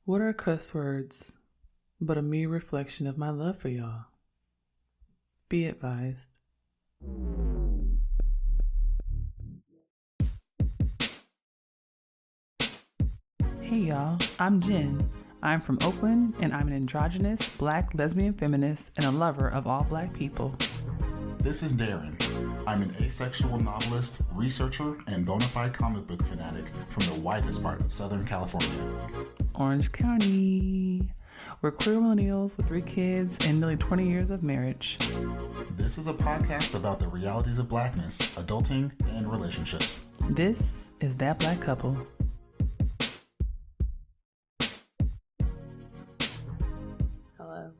What are cuss words but a mere reflection of my love for y'all? Be advised. Hey y'all, I'm Jenn. I'm from Oakland and I'm an androgynous, black, lesbian feminist and a lover of all black people. This is Daren. I'm an asexual novelist, researcher, and bona fide comic book fanatic from the widest part of Southern California. Orange County. We're queer millennials with 3 kids and nearly 20 years of marriage. This is a podcast about the realities of blackness, adulting, and relationships. This is That Black Couple. Hello.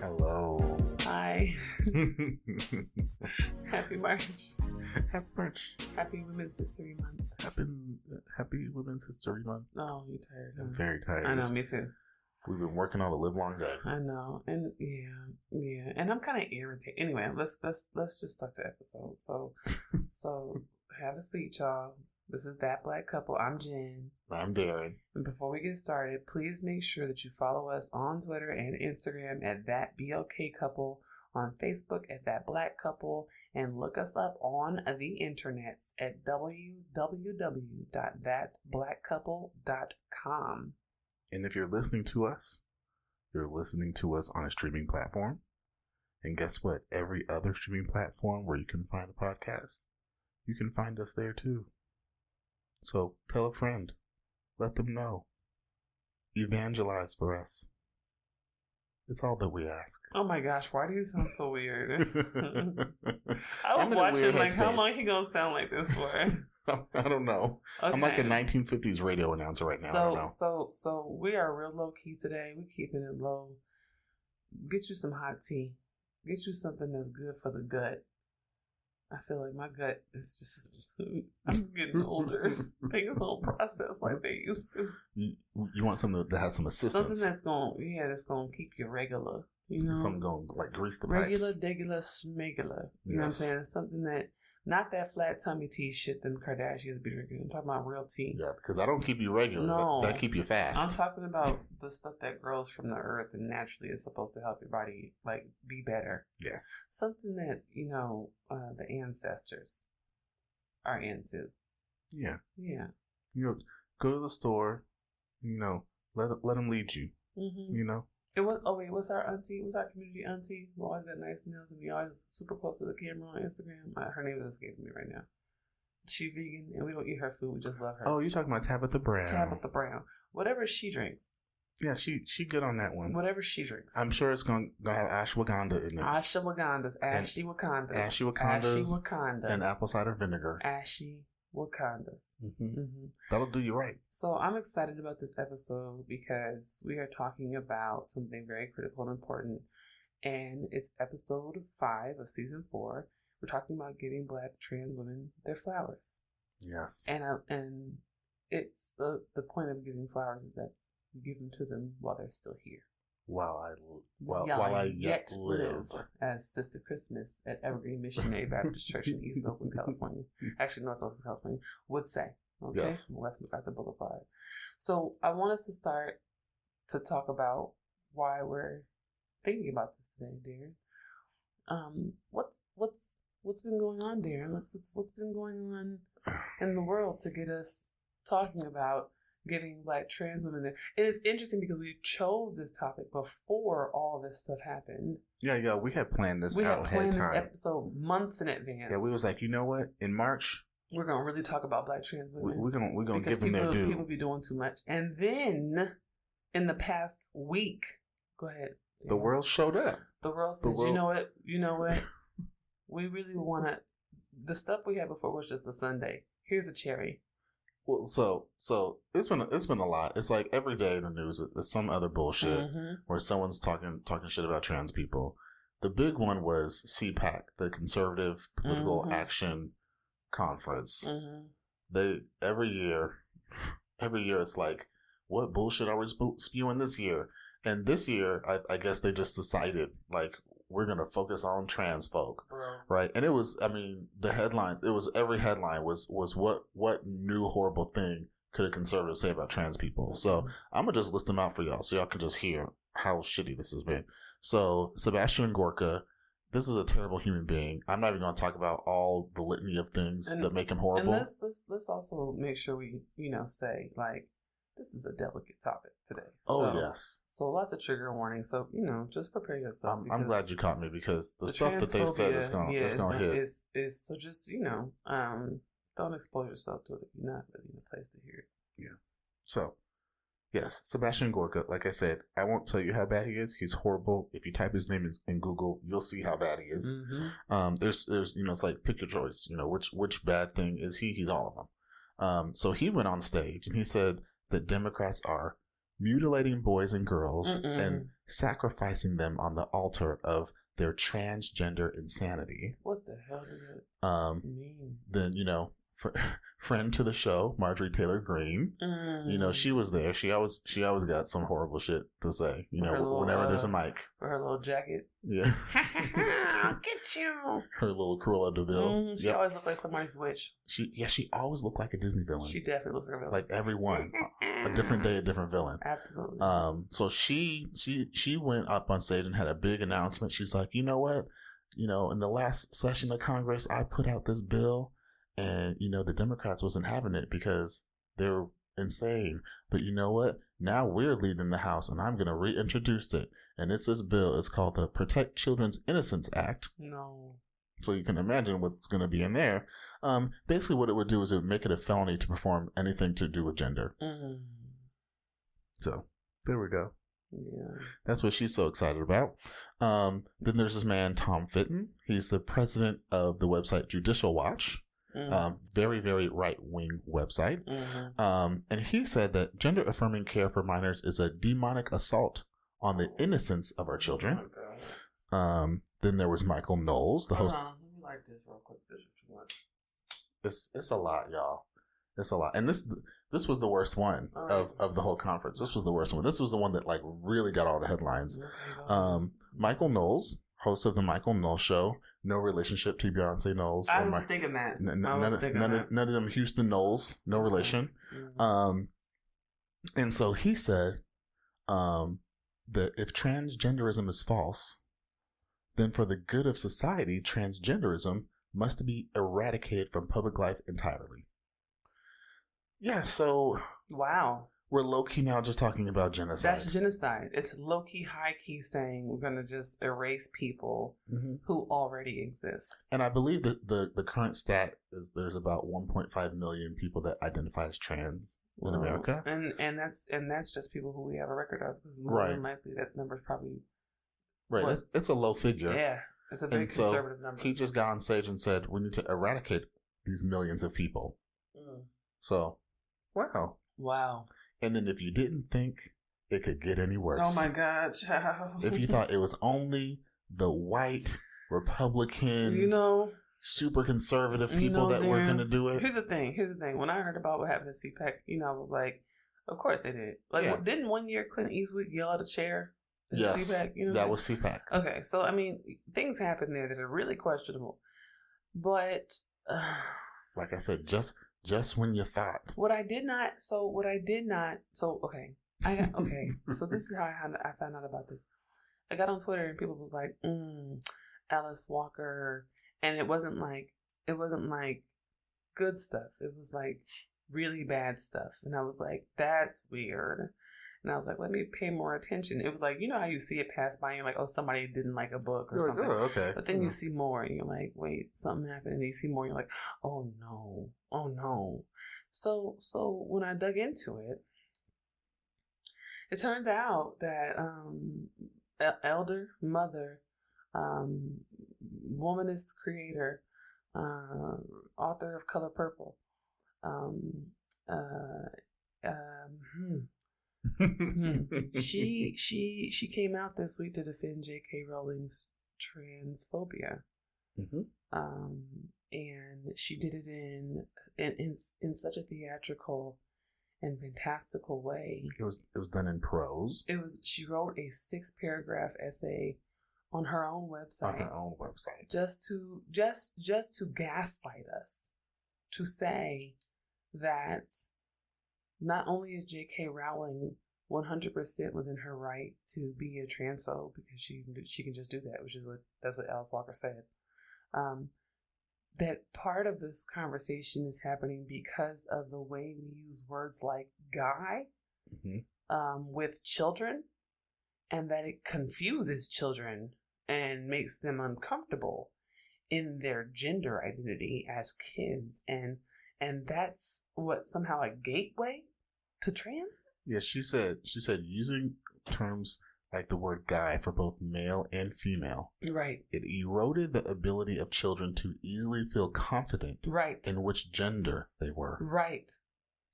Hello. Hi. Happy March. Happy March. Happy Women's History Month. Happy Women's History Month. Oh, you're tired. I'm very tired. I know, me too. We've been working all the live long day. I know, and yeah, and I'm kind of irritated. Anyway, let's just start the episode. So have a seat, y'all. This is That Black Couple. I'm Jenn. I'm Daren. And before we get started, please make sure that you follow us on Twitter and Instagram at That BLK Couple, on Facebook at That Black Couple, and look us up on the internets at www.thatblackcouple.com. And if you're listening to us on a streaming platform. And guess what? Every other streaming platform where you can find a podcast, you can find us there too. So tell a friend. Let them know. Evangelize for us. It's all that we ask. Oh my gosh, why do you sound so weird? I was watching, like, how long he gonna sound like this for? I don't know. Okay. I'm like a 1950s radio announcer right now. I don't know. So we are real low key today. We keeping it low. Get you some hot tea. Get you something that's good for the gut. I feel like my gut is just, I'm getting older. Things don't process like they used to. You want something that has some assistance. Something that's gonna keep you regular. You know? Something going like grease the regular, pipes. Regular, smegular. You know what I'm saying? Something that, not that flat tummy tea shit them Kardashians be drinking. I'm talking about real tea. Yeah, because I don't keep you regular. No. That keep you fast. I'm talking about the stuff that grows from the earth and naturally is supposed to help your body, like, be better. Yes. Something that, the ancestors are into. Yeah. Yeah. Go to the store, let them lead you, It was our auntie. It was our community auntie who always got nice nails and we always super close to the camera on Instagram. Her name is escaping me right now. She vegan and we don't eat her food. We just love her. Oh, you're talking about Tabitha Brown. Tabitha Brown. Whatever she drinks. Yeah, she good on that one. Whatever she drinks. I'm sure it's gonna have ashwagandha in it. Ashy Wakandas. And apple cider vinegar. Ashy Wakandas. Mm-hmm. That'll do you right. So I'm excited about this episode because we are talking about something very critical and important, and it's episode 5 of season 4. We're talking about giving Black trans women their flowers. Yes. And it's the point of giving flowers is that you give them to them while they're still here. While I yet live. As Sister Christmas at Evergreen Missionary Baptist Church in East Oakland, California. Actually, North Oakland, California, would say. Okay? Yes. West MacArthur Boulevard. So I want us to start to talk about why we're thinking about this today, Daren. What's been going on, Daren? What's been going on in the world to get us talking about giving Black trans women there? And it's interesting because we chose this topic before all this stuff happened. Yeah, we had planned this out ahead of time. We had planned this episode months in advance. Yeah, we was like, you know what? In March, we're gonna really talk about Black trans women. We're gonna give them their due. People be doing too much, and then in the past week, go ahead. The world showed up. The world says, you know what? We really want to. The stuff we had before was just a sundae. Here's a cherry. Well, so it's been a lot. It's like every day in the news is some other bullshit where someone's talking shit about trans people. The big one was CPAC, the Conservative Political Action Conference. They every year it's like, what bullshit are we spewing this year? And this year, I guess they just decided, like, we're going to focus on trans folk. Right? And it was, the headlines, every headline was what new horrible thing could a conservative say about trans people? So I'm going to just list them out for y'all so y'all can just hear how shitty this has been. So Sebastian Gorka, this is a terrible human being. I'm not even going to talk about all the litany of things that make him horrible. And let's also make sure we, say, like, this is a delicate topic today. Yes. So lots of trigger warnings. So, just prepare yourself. I'm glad you caught me because the stuff that they said is going to hit. So just, don't expose yourself to it if you're not really in a place to hear it. Yeah. So, yes, Sebastian Gorka, like I said, I won't tell you how bad he is. He's horrible. If you type his name in Google, you'll see how bad he is. Mm-hmm. There's it's like pick your choice. Which bad thing is he? He's all of them. So he went on stage and he said that Democrats are mutilating boys and girls and sacrificing them on the altar of their transgender insanity. What the hell does it mean? Then, friend to the show, Marjorie Taylor Greene, she was there. She always got some horrible shit to say, whenever there's a mic. For her little jacket. Yeah. I'll get you. Her little Cruella de Vil. She always looked like somebody's witch. She always looked like a Disney villain. She definitely looks like a villain. Like everyone. A different day, a different villain. Absolutely. So she went up on stage and had a big announcement. She's like, you know what? In the last session of Congress, I put out this bill and, the Democrats wasn't having it because they're insane. But you know what? Now we're leading the House and I'm going to reintroduce it. And it's this bill. It's called the Protect Children's Innocence Act. No. So you can imagine what's going to be in there. Basically what it would do is it would make it a felony to perform anything to do with gender. Mm. So there we go. Yeah. That's what she's so excited about. Then there's this man, Tom Fitton. He's the president of the website Judicial Watch. Very, very right-wing website. And he said that gender-affirming care for minors is a demonic assault on the innocence of our children. Then there was Michael Knowles, the host. Let me like this real quick. This is too much. It's a lot, y'all. It's a lot. And this was the worst one of the whole conference. This was the worst one. This was the one that like really got all the headlines. Michael Knowles, host of the Michael Knowles Show. No relationship to Beyonce Knowles. I was thinking that. None of them Houston Knowles. No relation. And so he said that if transgenderism is false, then for the good of society, transgenderism must be eradicated from public life entirely. Yeah, so... Wow. We're low-key now just talking about genocide. That's genocide. It's low-key, high-key saying we're going to just erase people who already exist. And I believe that the current stat is there's about 1.5 million people that identify as trans in America. And that's just people who we have a record of. Because more than likely that number's probably... Right. It's a low figure. Yeah. It's a very conservative number. He just got on stage and said, we need to eradicate these millions of people. So, wow. Wow. And then if you didn't think it could get any worse. Oh my God, child. If you thought it was only the white, Republican, super conservative people that were going to do it. Here's the thing. When I heard about what happened to CPAC, I was like, of course they did. Like, didn't one year Clint Eastwood yell at a chair? Yes, CPAC, that was CPAC. Okay, so I mean, things happen there that are really questionable. But like I said, just when you thought. Okay. So this is how I found out about this. I got on Twitter and people was like, Alice Walker, and it wasn't like good stuff. It was like really bad stuff, and I was like, that's weird. And I was like, let me pay more attention. It was like, how you see it pass by and you're like, oh, somebody didn't like a book or something. Oh, okay. But then you see more and you're like, wait, something happened. And then you see more and you're like, oh no. So when I dug into it, it turns out that elder, mother, womanist creator, author of Color Purple, she came out this week to defend J.K. Rowling's transphobia, and she did it in such a theatrical and fantastical way. It was done in prose. She wrote a 6-paragraph essay on her own website. Just to gaslight us, to say that not only is J.K. Rowling 100% within her right to be a transphobe because she can just do that, that's what Alice Walker said. That part of this conversation is happening because of the way we use words like guy with children, and that it confuses children and makes them uncomfortable in their gender identity as kids, and that's what somehow a gateway to trans. Yeah, she said using terms like the word guy for both male and female, right, it eroded the ability of children to easily feel confident, right, in which gender they were, right.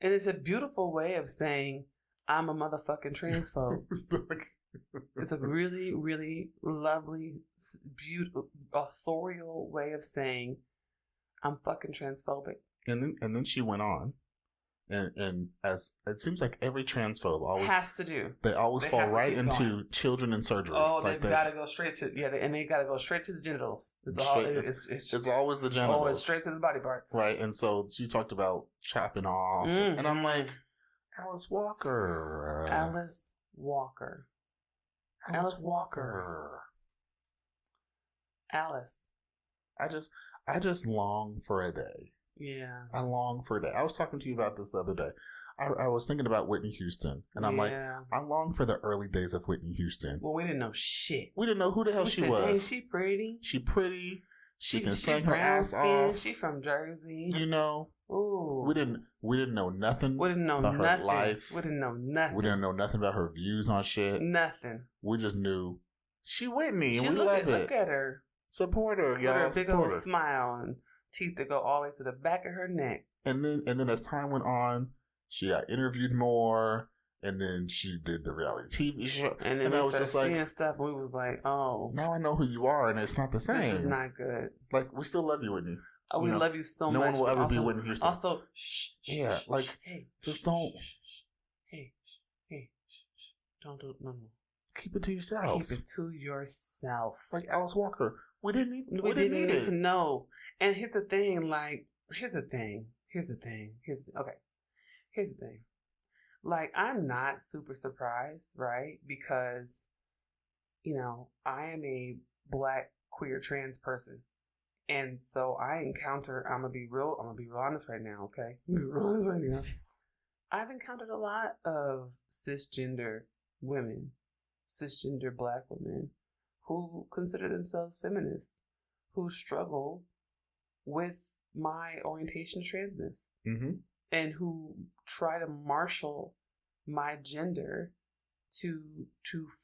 And it's a beautiful way of saying I'm a motherfucking transphobe. It's a really, really lovely, beautiful, authorial way of saying I'm fucking transphobic. And then she went on, and as it seems like every transphobe always has to do, they always fall right into going. Children and surgery. Oh, they've got to go straight to and they got to go straight to the genitals. It's always the genitals. Oh, it's straight to the body parts. Right, and so she talked about chopping off, and I'm like, Alice Walker. Alice Walker. I just long for a day. Yeah. I long for a day. I was talking to you about this the other day. I was thinking about Whitney Houston, and I'm like, I long for the early days of Whitney Houston. Well, we didn't know shit. We didn't know who the hell she was. Hey, she pretty. She pretty. She can sing her ass off. She from Jersey. You know. Ooh. We didn't know nothing. We didn't know about nothing. Her life. We didn't know nothing. We didn't know nothing about her views on shit. Nothing. We just knew she Whitney, and we love it. Look at her. Support her, y'all. With her big old smile and teeth that go all the way to the back of her neck. And then as time went on, she got interviewed more, and then she did the reality TV show. And then I was just like, seeing stuff, and we was like, oh, now I know who you are, and it's not the same. This is not good. Like, we still love you, Whitney. Oh, we love you so much. No one will ever be Whitney Houston. Also, yeah, like, just don't. Hey, don't do no. Keep it to yourself. Keep it to yourself. Like Alice Walker, we didn't need to know. And here's the thing. Like, I'm not super surprised, right? Because, I am a Black queer trans person. And so I'm gonna be real honest right now, okay? I've encountered a lot of cisgender women, cisgender Black women, who consider themselves feminists, who struggle with my orientation of transness, and who try to marshal my gender to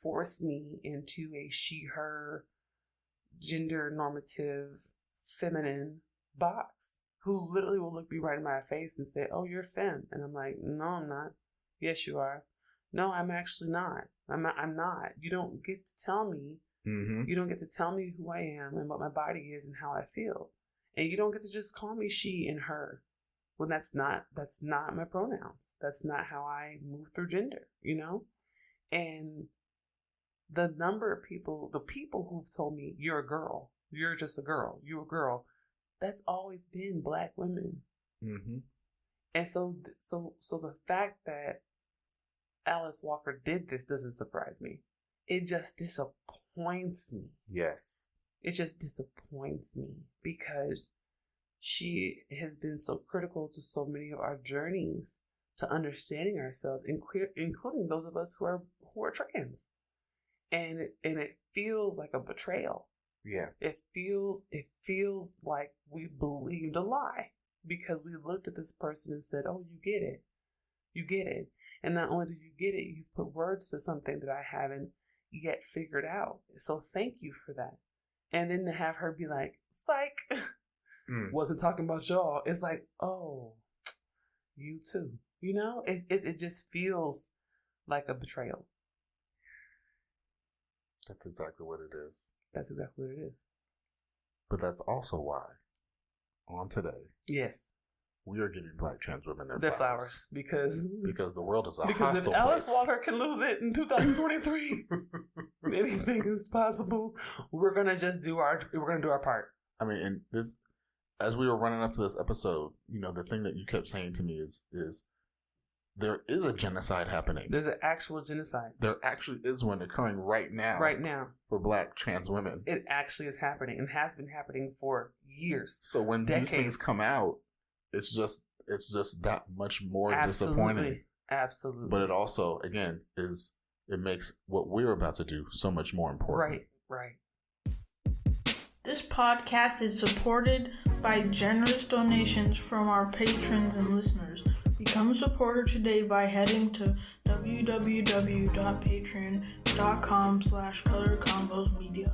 force me into a she/her gender normative feminine box, who literally will look me right in my face and say, oh, you're femme. And I'm like, no, I'm not. Yes, you are. No, I'm actually not. I'm not. You don't get to tell me. You don't get to tell me who I am and what my body is and how I feel. And you don't get to just call me she and her when that's not my pronouns. That's not how I move through gender, And the number of people, the people who've told me, you're a girl, you're just a girl, you're a girl, that's always been Black women. And so the fact that Alice Walker did this doesn't surprise me. It just disappoints me. Yes. It just disappoints me because she has been so critical to so many of our journeys to understanding ourselves, including those of us who are trans. And it feels like a betrayal. Yeah. It feels like we believed a lie because we looked at this person and said, "Oh, you get it. You get it." And not only do you get it, you've put words to something that I haven't yet figured out. So thank you for that. And then to have her be like, "Psych." Wasn't talking about y'all. It's like, oh, you too. It just feels like a betrayal. That's exactly what it is. That's exactly what it is. But that's also why, on today, yes, we are giving Black trans women their flowers because the world is a because hostile if Alice place. Walker can lose it in 2023, anything is possible. We're gonna do our part. I mean, and this, as we were running up to this episode, the thing that you kept saying to me is there is a genocide happening. There's an actual genocide. There actually is one occurring right now. Right now. For Black trans women. It actually is happening and has been happening for years. So when these things come out, it's just that much more disappointing. Absolutely. But it also, again, it makes what we're about to do so much more important. Right. This podcast is supported by generous donations from our patrons and listeners. Become a supporter today by heading to www.patreon.com/colorcombosmedia.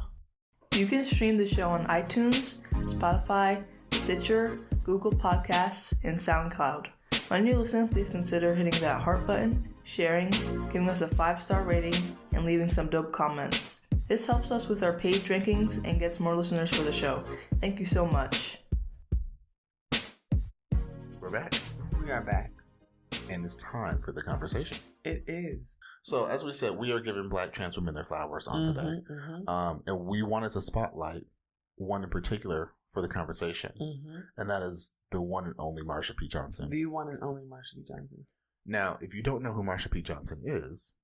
You can stream the show on iTunes, Spotify, Stitcher, Google Podcasts, and SoundCloud. When you listen, please consider hitting that heart button, sharing, giving us a 5-star rating, and leaving some dope comments. This helps us with our page rankings and gets more listeners for the show. Thank you so much. We're back. We are back. And it's time for the conversation. It is. So, as we said, we are giving Black trans women their flowers on today. And we wanted to spotlight one in particular for the conversation. And that is the one and only Marsha P. Johnson. The one and only Marsha P. Johnson. Now, if you don't know who Marsha P. Johnson is,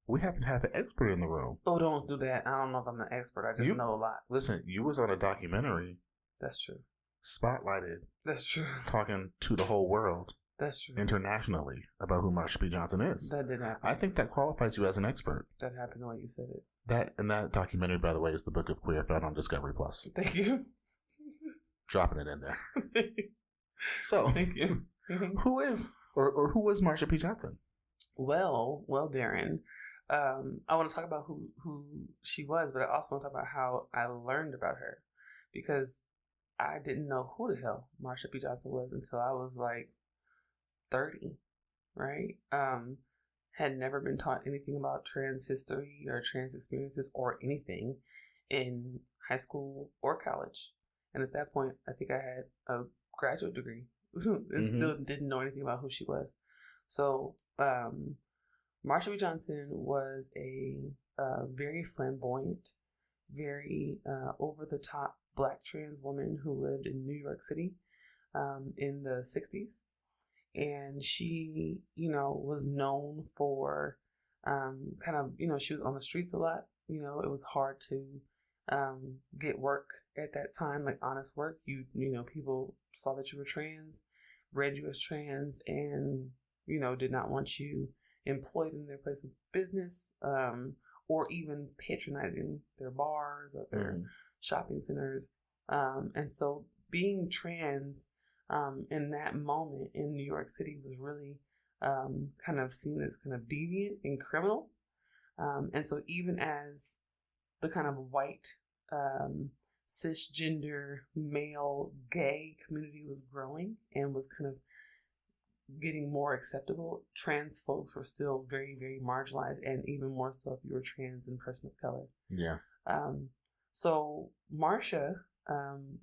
we happen to have an expert in the room. Oh, don't do that. I don't know if I'm an expert. I just know a lot. Listen, you was on a documentary. That's true. Spotlighted. That's true. Talking to the whole world. That's true. Internationally about who Marsha P. Johnson is. That did happen. I think that qualifies you as an expert. That happened the way you said it. That documentary, by the way, is The Book of Queer, found on Discovery Plus. Thank you. Dropping it in there. So, thank you. Who is who was Marsha P. Johnson? Well, Daren. I want to talk about who she was, but I also want to talk about how I learned about her, because I didn't know who the hell Marsha P. Johnson was until I was like 30, right? Had never been taught anything about trans history or trans experiences or anything in high school or college. And at that point, I think I had a graduate degree and still didn't know anything about who she was. So, Marsha P. Johnson was a very flamboyant, very over-the-top Black trans woman who lived in New York City in the 60s. And she, was known for she was on the streets a lot. It was hard to get work at that time, like honest work. People saw that you were trans, read you as trans, and, did not want you employed in their place of business, or even patronizing their bars or their shopping centers. And so being trans in that moment in New York City was really kind of seen as kind of deviant and criminal. And so even as the kind of white cisgender male gay community was growing and was kind of getting more acceptable, trans folks were still very, very marginalized, and even more so if you were trans and person of color. Yeah. So Marsha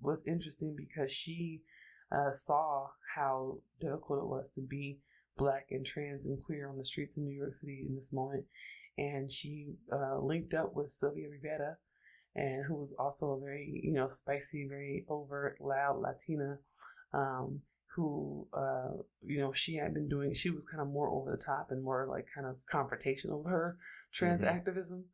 was interesting because she saw how difficult it was to be Black and trans and queer on the streets in New York City in this moment. And she linked up with Sylvia Rivera, and who was also a very, spicy, very overt, loud Latina, who, she had been doing, she was kind of more over the top and more like kind of confrontational with her trans activism.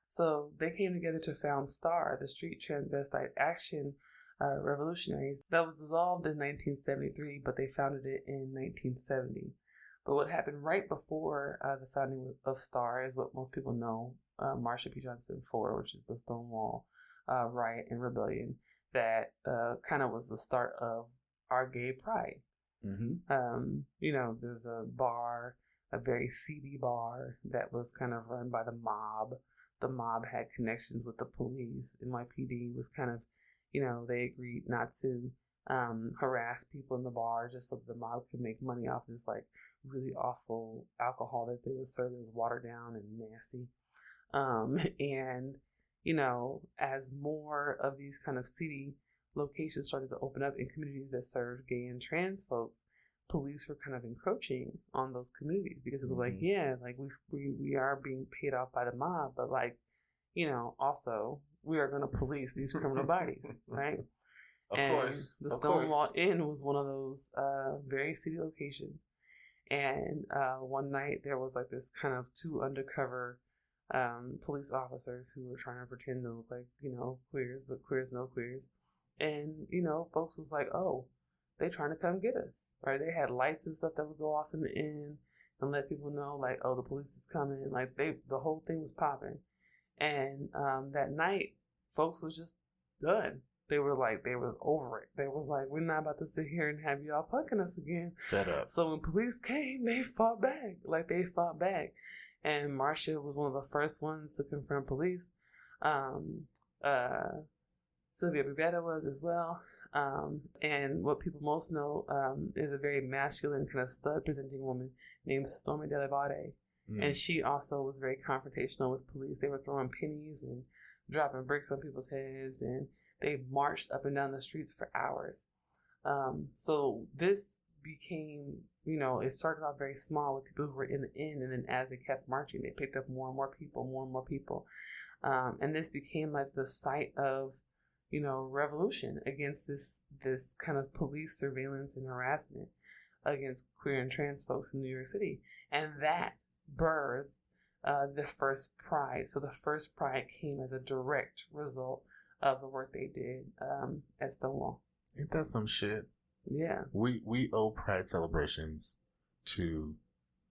So they came together to found STAR, the Street Transvestite Action Revolutionaries. That was dissolved in 1973, but they founded it in 1970. But what happened right before the founding of STAR is what most people know Marsha P. Johnson for, which is the Stonewall riot and rebellion that kind of was the start of our gay pride. There's a bar, a very seedy bar that was kind of run by the mob. The mob had connections with the police. NYPD was kind of, they agreed not to harass people in the bar just so the mob could make money off this like really awful alcohol that they would serve that was watered down and nasty. And as more of these kind of seedy locations started to open up in communities that served gay and trans folks, police were kind of encroaching on those communities because it was like, we are being paid off by the mob, but also we are going to police these criminal bodies, right? Of course. The Stonewall Inn was one of those very seedy locations. And one night there was like this kind of two undercover police officers who were trying to pretend to look like, queers, but queers no queers. And, folks was like, oh, they trying to come get us, right? They had lights and stuff that would go off in the end and let people know, like, oh, the police is coming. Like, the whole thing was popping. And that night, folks was just done. They was over it. They was like, we're not about to sit here and have y'all punking us again. Fed up. So when police came, they fought back. And Marsha was one of the first ones to confront police. Sylvia Brigetta was as well. And what people most know is a very masculine kind of stud-presenting woman named Stormy Dell'Abate. And she also was very confrontational with police. They were throwing pennies and dropping bricks on people's heads, and they marched up and down the streets for hours. So this became, it started off very small with people who were in the end, and then as they kept marching, they picked up more and more people. And this became like the site of, revolution against this kind of police surveillance and harassment against queer and trans folks in New York City. And that birthed the first Pride. So the first Pride came as a direct result of the work they did at Stonewall. Ain't that some shit? Yeah. We owe Pride celebrations to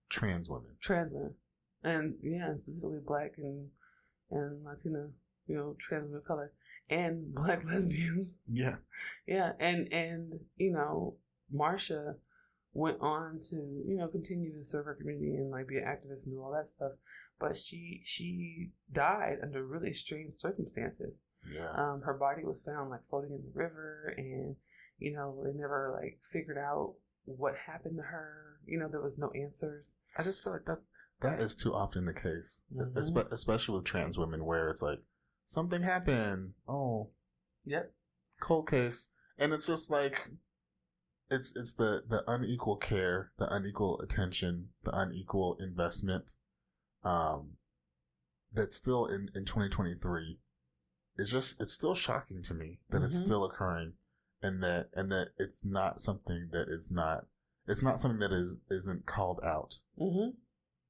trans women. And specifically Black and Latino, trans women of color. And Black lesbians. Yeah. Yeah. And Marsha went on to, continue to serve her community and like be an activist and do all that stuff. But she died under really strange circumstances. Yeah. Her body was found like floating in the river, and, they never like figured out what happened to her. There was no answers. I just feel like that is too often the case, especially with trans women, where it's like, something happened. Oh. Yep. Cold case. And it's just like, it's the unequal care, the unequal attention, the unequal investment, that's still in 2023. It's still shocking to me that it's still occurring, and that it's not something that isn't called out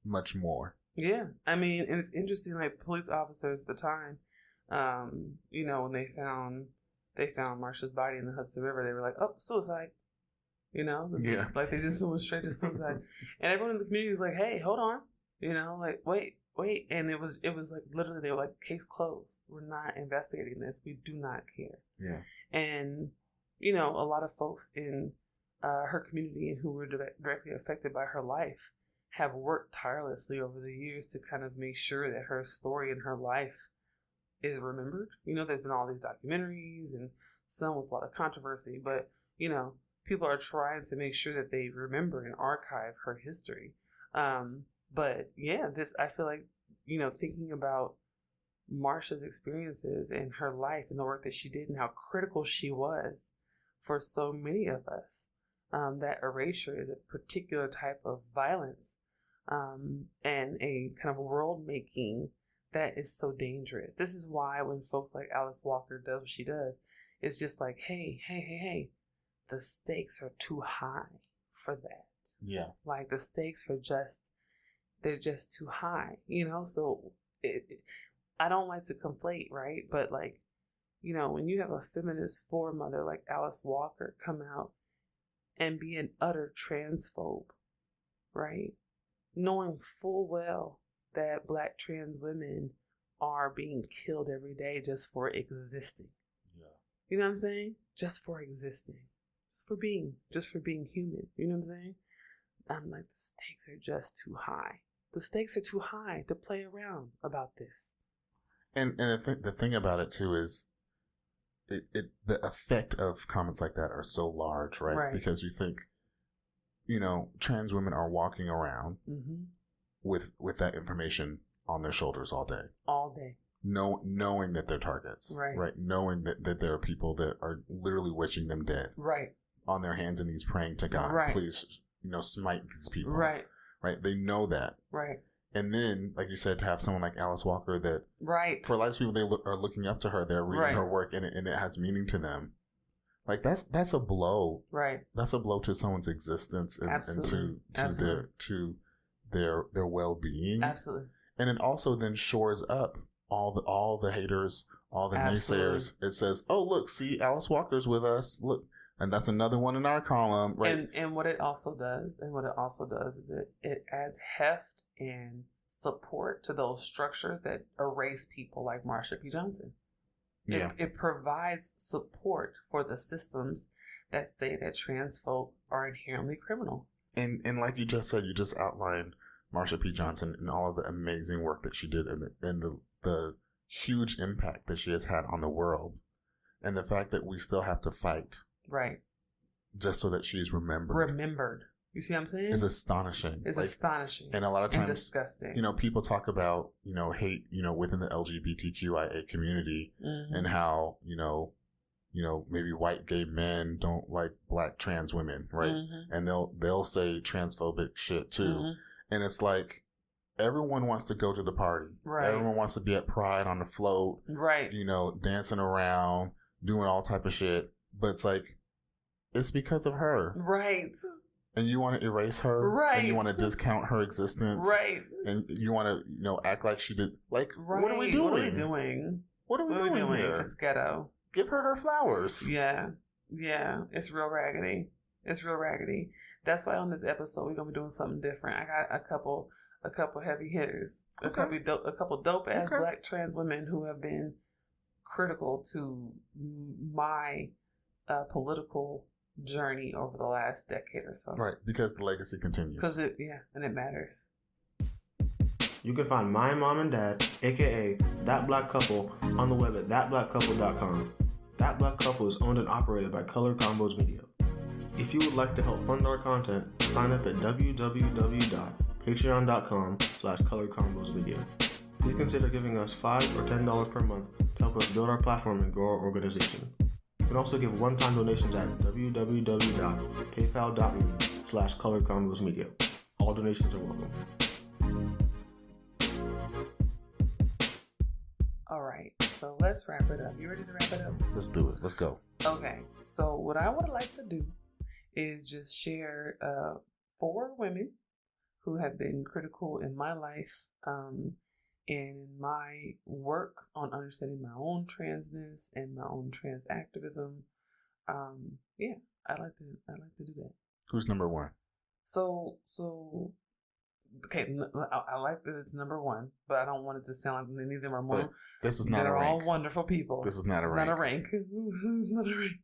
much more. Yeah. I mean, and it's interesting, like police officers at the time, when they found Marsha's body in the Hudson River, they were like, oh, suicide. Yeah. Like they just went straight to suicide. And everyone in the community was like, hey, hold on. Like, wait. And it was like literally they were like, case closed. We're not investigating this. We do not care. Yeah. And, a lot of folks in her community and who were directly affected by her life have worked tirelessly over the years to kind of make sure that her story and her life is remembered. There's been all these documentaries and some with a lot of controversy, but, people are trying to make sure that they remember and archive her history. But yeah, I feel like, thinking about Marsha's experiences and her life and the work that she did and how critical she was for so many of us, that erasure is a particular type of violence, and a kind of world making that is so dangerous. This is why when folks like Alice Walker does what she does, it's just like, hey, the stakes are too high for that. Yeah. Like the stakes are they're just too high, so I don't like to conflate, right? But like, when you have a feminist foremother like Alice Walker come out and be an utter transphobe, right? Knowing full well that Black trans women are being killed every day just for existing. Yeah. You know what I'm saying? Just for existing. Just for being human. You know what I'm saying? I'm like, the stakes are just too high. The stakes are too high to play around about this. And the thing about it too is the effect of comments like that are so large, right? Because you think, trans women are walking around with that information on their shoulders all day. Knowing that they're targets, right? Knowing that there are people that are literally wishing them dead, right? On their hands and knees praying to God, please, smite these people, right? They know that, right? And then, like you said, to have someone like Alice Walker that, for a lot of people, are looking up to her. They're reading her work, and it has meaning to them. Like that's a blow. Right. That's a blow to someone's existence and to their well-being. Absolutely. And it also then shores up all the haters, all the naysayers. It says, "Oh, look, see, Alice Walker's with us. Look." And that's another one in our column, right? And what it also does is it adds heft and support to those structures that erase people like Marsha P. Johnson. Yeah. It provides support for the systems that say that trans folk are inherently criminal. And like you just said, you just outlined Marsha P. Johnson and all of the amazing work that she did and the huge impact that she has had on the world. And the fact that we still have to fight. Right. Just so that she's remembered. You see what I'm saying? It's astonishing. It's astonishing. And a lot of times, disgusting. People talk about, hate, within the LGBTQIA community and how, maybe white gay men don't like black trans women, right? Mm-hmm. And they'll say transphobic shit too. Mm-hmm. And it's like, everyone wants to go to the party. Right. Everyone wants to be at Pride on the float. Right. Dancing around, doing all type of shit. But it's like, it's because of her. Right. And you want to erase her. Right. And you want to discount her existence. Right. And you want to, act like she did. Like, right. What are we doing? What are we doing here? It's ghetto. Give her flowers. Yeah. Yeah. It's real raggedy. That's why on this episode, we're going to be doing something different. I got a couple heavy hitters. Okay. A couple dope ass black trans women who have been critical to my political journey over the last decade or so. Right, because the legacy continues. And it matters. You can find my mom and dad, aka That Black Couple, on the web at thatblackcouple.com. That Black Couple is owned and operated by Color Combos Media. If you would like to help fund our content, sign up at www.patreon.com/colorcombosmedia. Please consider giving us $5 or $10 per month to help us build our platform and grow our organization. You can also give one-time donations at www.paypal.me/colorcombosmedia. All donations are welcome. All right, so let's wrap it up. You ready to wrap it up? Let's do it. Let's go. Okay, so what I would like to do is just share 4 women who have been critical in my life in my work on understanding my own transness and my own trans activism. I'd like to do that. Who's number 1? So okay, I like that it's number 1, but I don't want it to sound like any of them are more. This is not a rank. They're all wonderful people. This is not a rank. Not a rank. Not a rank.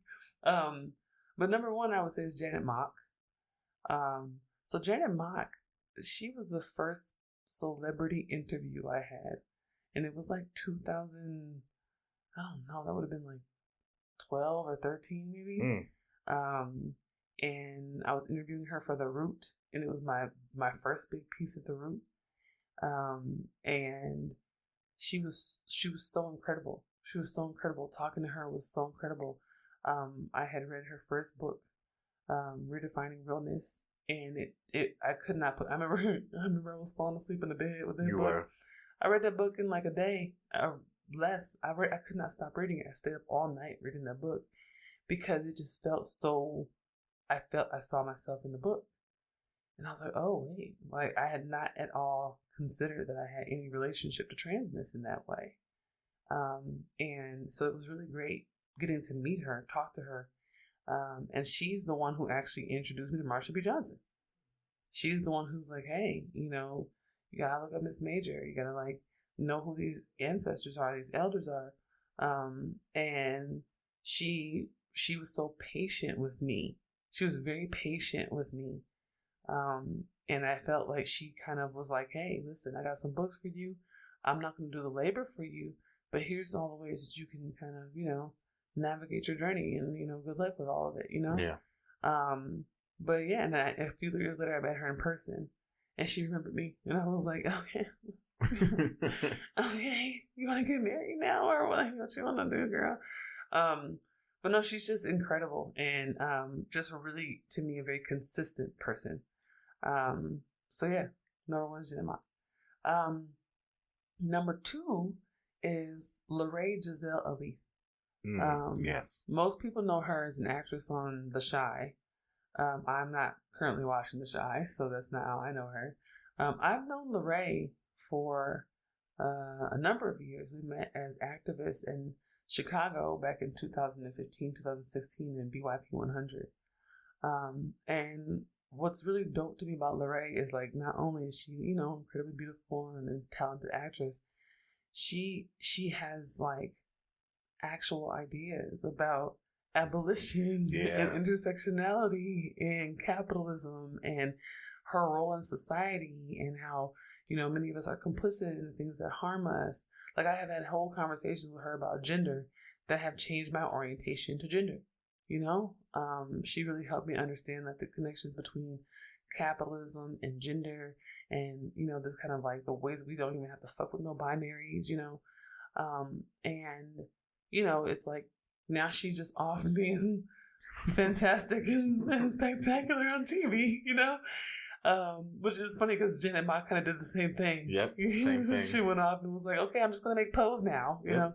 But number 1, I would say is Janet Mock. So Janet Mock, she was the first celebrity interview I had, and it was like 2000. I don't know. That would have been like 12 or 13, maybe. And I was interviewing her for The Root, and it was my first big piece of The Root. And she was so incredible. She was so incredible. Talking to her was so incredible. I had read her first book, Redefining Realness, and I could not put. I remember I was falling asleep in the bed with that book. Were. I read that book in like a day or less. I could not stop reading it. I stayed up all night reading that book because it just felt so. I saw myself in the book, and I was like, oh wait, like I had not at all considered that I had any relationship to transness in that way, and so it was really great getting to meet her, talk to her. And she's the one who actually introduced me to Marsha P. Johnson. She's the one who's like, hey, you gotta look up Miss Major. You gotta know who these ancestors are, these elders are. And she was so patient with me. She was very patient with me. And I felt like she kind of was like, hey, listen, I got some books for you. I'm not going to do the labor for you, but here's all the ways that you can kind of, navigate your journey, and good luck with all of it. Yeah. But yeah, and a few years later I met her in person, and she remembered me, and I was like, okay, okay, you want to get married now, or what you want to do, girl? But no, she's just incredible, and just really, to me, a very consistent person. So yeah, number 1 is Jenn and Daren. Number 2 is Lorraine Jazell Ailith. Yes. Most people know her as an actress on The Chi. I'm not currently watching The Chi, so that's not how I know her. I've known Lorraine for a number of years. We met as activists in Chicago back in 2015, 2016 in BYP 100. And what's really dope to me about Lorraine is like, not only is she, incredibly beautiful and a talented actress, she has like actual ideas about abolition and intersectionality and capitalism and her role in society and how, many of us are complicit in the things that harm us. Like, I have had whole conversations with her about gender that have changed my orientation to gender. She really helped me understand like the connections between capitalism and gender and, this kind of like the ways we don't even have to fuck with no binaries, and, it's like now she's just off being fantastic and spectacular on TV, which is funny because Jenn and Ma kind of did the same thing. Yep, same thing. She went off and was like, okay, I'm just going to make pose now, you know?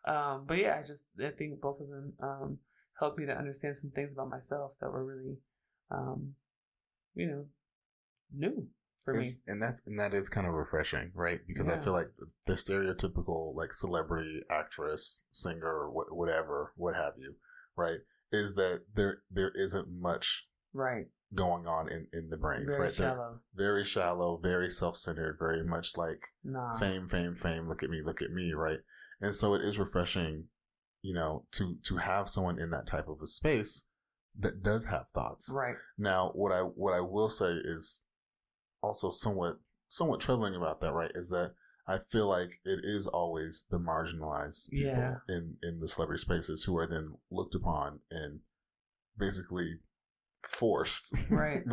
But yeah, I think both of them helped me to understand some things about myself that were really, new for me. And that is kind of refreshing, right? Because I feel like the stereotypical like celebrity, actress, singer, whatever, what have you, right? Is that there isn't much going on in the brain, very shallow. Very shallow, very self-centered, very much like fame, look at me, right? And so it is refreshing, to have someone in that type of a space that does have thoughts. Right. Now, what I will say is also somewhat troubling about that, right, is that I feel like it is always the marginalized people in the celebrity spaces who are then looked upon and basically forced, right,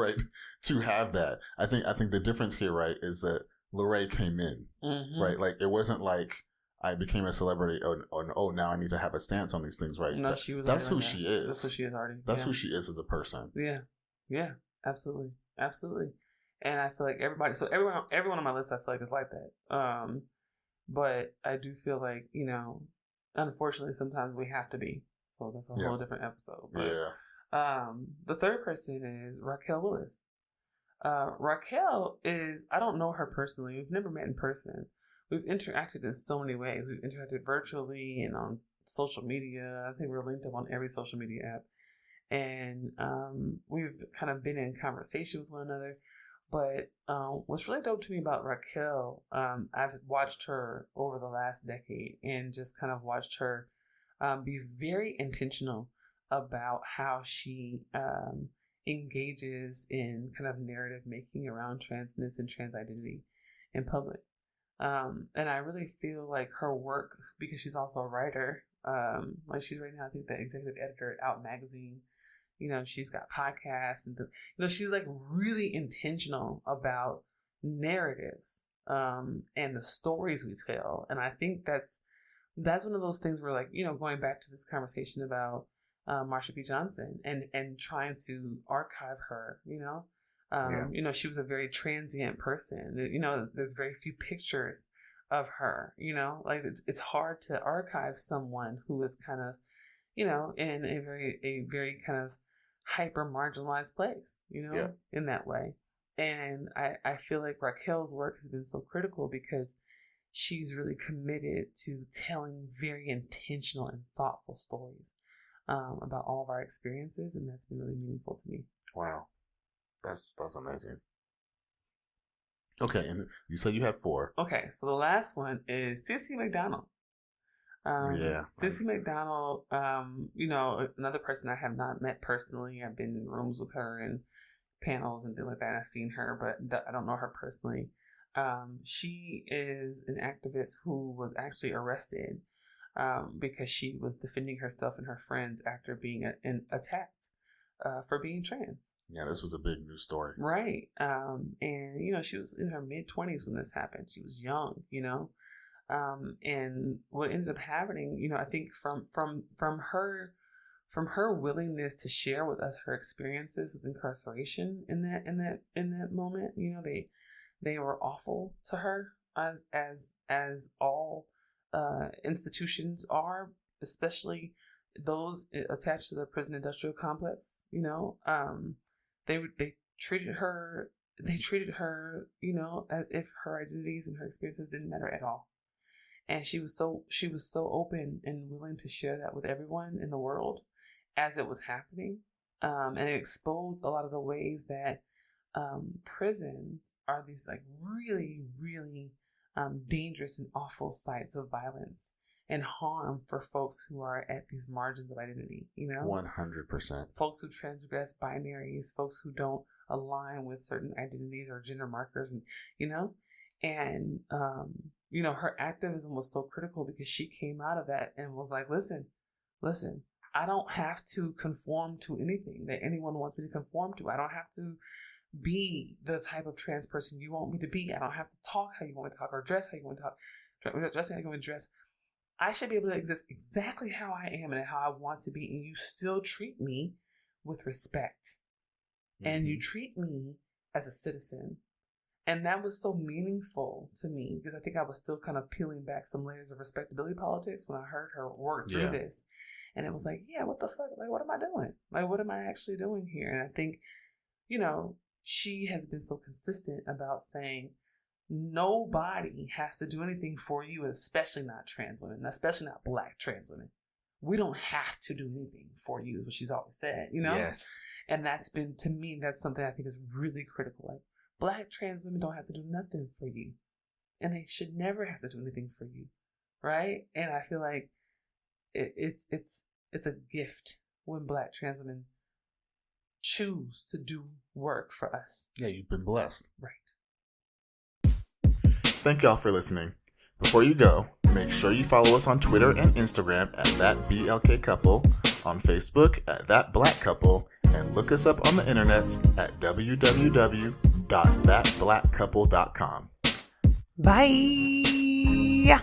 to have that. I think the difference here, right, is that Lorraine came in, right, like it wasn't like I became a celebrity. Oh, now I need to have a stance on these things, right? No, she was. That's who she is. That's who she is already. That's who she is as a person. Yeah, absolutely. And I feel like everybody. So everyone on my list, I feel like is like that. But I do feel like unfortunately, sometimes we have to be. So that's a whole different episode. But, the third person is Raquel Willis. Raquel is. I don't know her personally. We've never met in person. We've interacted in so many ways. We've interacted virtually and on social media. I think we're linked up on every social media app. And we've kind of been in conversation with one another. But what's really dope to me about Raquel, I've watched her over the last decade and just kind of watched her be very intentional about how she engages in kind of narrative making around transness and trans identity in public. And I really feel like her work, because she's also a writer, like she's right now, I think the executive editor at Out Magazine, she's got podcasts and she's like really intentional about narratives, and the stories we tell. And I think that's one of those things where like, going back to this conversation about, Marsha P Johnson and trying to archive her, she was a very transient person. There's very few pictures of her, like it's hard to archive someone who is kind of, in a very kind of hyper marginalized place, in that way. And I feel like Raquel's work has been so critical because she's really committed to telling very intentional and thoughtful stories about all of our experiences, and that's been really meaningful to me. Wow. That's amazing. Okay, and you said you had 4. Okay, so the last one is CeCe McDonald. CeCe McDonald, another person I have not met personally. I've been in rooms with her and panels and things like that. I've seen her, but I don't know her personally. She is an activist who was actually arrested because she was defending herself and her friends after being attacked for being trans. Yeah, this was a big news story. Right. And, she was in her mid-20s when this happened. She was young, and what ended up happening, I think from her willingness to share with us her experiences with incarceration in that moment, they were awful to her as all institutions are, especially those attached to the prison industrial complex, you know, they treated her, you know, as if her identities and her experiences didn't matter at all. And she was so open and willing to share that with everyone in the world as it was happening. And it exposed a lot of the ways that prisons are these like really, really dangerous and awful sites of violence and harm for folks who are at these margins of identity, you know? 100%. Folks who transgress binaries, folks who don't align with certain identities or gender markers, and you know? And, you know, her activism was so critical because she came out of that and was like, listen, I don't have to conform to anything that anyone wants me to conform to. I don't have to be the type of trans person you want me to be. I don't have to talk how you want me to talk or dress how you want me to talk, dress how you want me to dress. I should be able to exist exactly how I am and how I want to be. And you still treat me with respect. Mm-hmm. And you treat me as a citizen. And that was so meaningful to me because I think I was still kind of peeling back some layers of respectability politics when I heard her work through this. And it was like, yeah, what the fuck? Like, what am I doing? Like, what am I actually doing here? And I think, you know, she has been so consistent about saying nobody has to do anything for you, especially not trans women, especially not Black trans women. We don't have to do anything for you, is what she's always said, you know? Yes. And that's been, to me, that's something I think is really critical. Like, Black trans women don't have to do nothing for you. And they should never have to do anything for you. Right? And I feel like it's a gift when Black trans women choose to do work for us. Yeah, you've been blessed. Right. Thank y'all for listening. Before you go, make sure you follow us on Twitter and Instagram at ThatBLKCouple, on Facebook at ThatBlackCouple, and look us up on the internets at www.thatblackcouple.com. Bye.